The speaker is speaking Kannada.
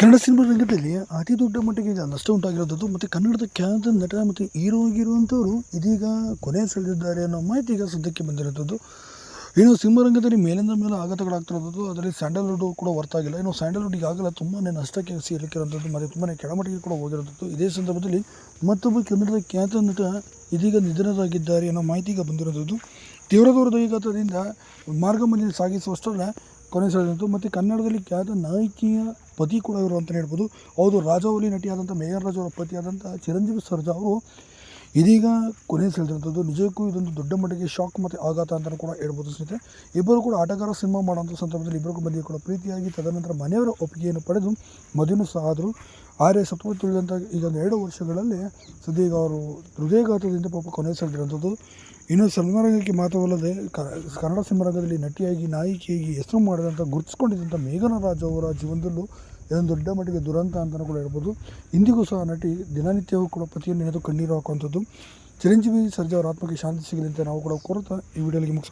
ಕನ್ನಡ ಸಿನಿಮಾ ರಂಗದಲ್ಲಿ ಅತಿ ದೊಡ್ಡ ಮಟ್ಟಿಗೆ ಈಗ ನಷ್ಟ ಉಂಟಾಗಿರೋದು ಮತ್ತು ಕನ್ನಡದ ಖ್ಯಾತ ನಟ ಮತ್ತು ಹೀರೋ ಆಗಿರುವಂಥವ್ರು ಇದೀಗ ಕೊನೆ ಸೆಳೆದಿದ್ದಾರೆ ಅನ್ನೋ ಮಾಹಿತಿ ಈಗ ಸದ್ಯಕ್ಕೆ ಬಂದಿರುತ್ತದೆ. ಇನ್ನು ಸಿನಿಮಾ ರಂಗದಲ್ಲಿ ಮೇಲಿಂದ ಮೇಲೆ ಆಘಾತಗಳಾಗ್ತಿರೋದು, ಅದರಲ್ಲಿ ಸ್ಯಾಂಡಲ್ವುಡ್ ಕೂಡ ಹೊರತಾಗಿಲ್ಲ. ಇನ್ನು ಸ್ಯಾಂಡಲ್ವುಡ್ ಈಗಾಗಲೇ ತುಂಬಾ ನಷ್ಟಕ್ಕೆ ಸಿಲುಕಿರುವಂಥದ್ದು ಮತ್ತು ತುಂಬಾ ಕೆಳಮಟ್ಟಿಗೆ ಕೂಡ ಹೋಗಿರುವಂಥದ್ದು. ಇದೇ ಸಂದರ್ಭದಲ್ಲಿ ಮತ್ತೊಬ್ಬ ಕನ್ನಡದ ಖ್ಯಾತ ನಟ ಇದೀಗ ನಿಧನರಾಗಿದ್ದಾರೆ ಅನ್ನೋ ಮಾಹಿತಿ ಈಗ ಬಂದಿರೋದು. ತೀವ್ರ ಹೃದಯಾಘಾತದಿಂದ ಮಾರ್ಗಮಧ್ಯೆ ಸಾಗಿಸುವಷ್ಟರಲ್ಲೇ ಕೊನೆ ಸೆಳೆದಂತು. ಮತ್ತು ಕನ್ನಡದಲ್ಲಿ ಖ್ಯಾತ ನಾಯಕಿಯ ಪತಿ ಕೂಡ ಇವರು ಅಂತಲೇ ಹೇಳ್ಬೋದು. ಹೌದು, ರಾಜಾವಲಿ ನಟಿಯಾದಂಥ ಮೇಘನ್ ರಾಜ್ ಅವರ ಪತಿಯಾದಂಥ ಚಿರಂಜೀವಿ ಸರ್ಜಾ ಅವರು ಇದೀಗ ಕೊನೆ ಸೆಳೆದಿರುವಂಥದ್ದು. ನಿಜಕ್ಕೂ ಇದೊಂದು ದೊಡ್ಡ ಮಟ್ಟಿಗೆ ಶಾಕ್ ಮತ್ತು ಆಘಾತ ಅಂತಲೂ ಕೂಡ ಹೇಳ್ಬೋದು ಸ್ನೇಹಿತರೆ. ಇಬ್ಬರು ಕೂಡ ಆಟಗಾರ ಸಿನಿಮಾ ಮಾಡುವಂಥ ಸಂದರ್ಭದಲ್ಲಿ ಇಬ್ಬರಿಗೂ ಮಧ್ಯೆ ಕೂಡ ಪ್ರೀತಿಯಾಗಿ ತದನಂತರ ಮನೆಯವರ ಒಪ್ಪಿಗೆಯನ್ನು ಪಡೆದು ಮದುವೆನೂ ಸಹ ಆದರು. ಆದರೆ ಸತ್ವ ತಿಳಿದಂಥ ಈಗ 2 ವರ್ಷಗಳಲ್ಲಿ ಸದ್ಯ ಈಗ ಅವರು ಹೃದಯಾಘಾತದಿಂದ ಪಾಪ ಕೊನೆ ಸೆಳೆದಿರುವಂಥದ್ದು. ಇನ್ನು ಸಿನಿಮಾ ರಂಗಕ್ಕೆ ಮಾತ್ರವಲ್ಲದೆ ಕನ್ನಡ ಸಿನಿಮಾ ರಂಗದಲ್ಲಿ ನಟಿಯಾಗಿ ನಾಯಕಿಯಾಗಿ ಹೆಸರು ಮಾಡಿದಂಥ ಗುರುತಿಸ್ಕೊಂಡಿದ್ದಂಥ ಮೇಘನ ರಾಜ್ ಅವರ ಜೀವನದಲ್ಲೂ ಇದೊಂದು ದೊಡ್ಡ ಮಟ್ಟಿಗೆ ದುರಂತ ಅಂತಲೂ ಕೂಡ ಹೇಳ್ಬೋದು. ಇಂದಿಗೂ ಸಹ ನಟಿ ದಿನನಿತ್ಯವೂ ಕೂಡ ಪತಿಯನ್ನು ನೆನೆದು ಕಣ್ಣೀರು ಹಾಕುವಂಥದ್ದು. ಚಿರಂಜೀವಿ ಸರ್ಜಾ ಅವರ ಆತ್ಮಕ್ಕೆ ಶಾಂತಿ ಸಿಗಲಿ ಅಂತ ನಾವು ಕೂಡ ಕೋರುತ್ತಾ ಈ ವಿಡಿಯೋಗೆ ಮುಗಿಸ್ತೀವಿ.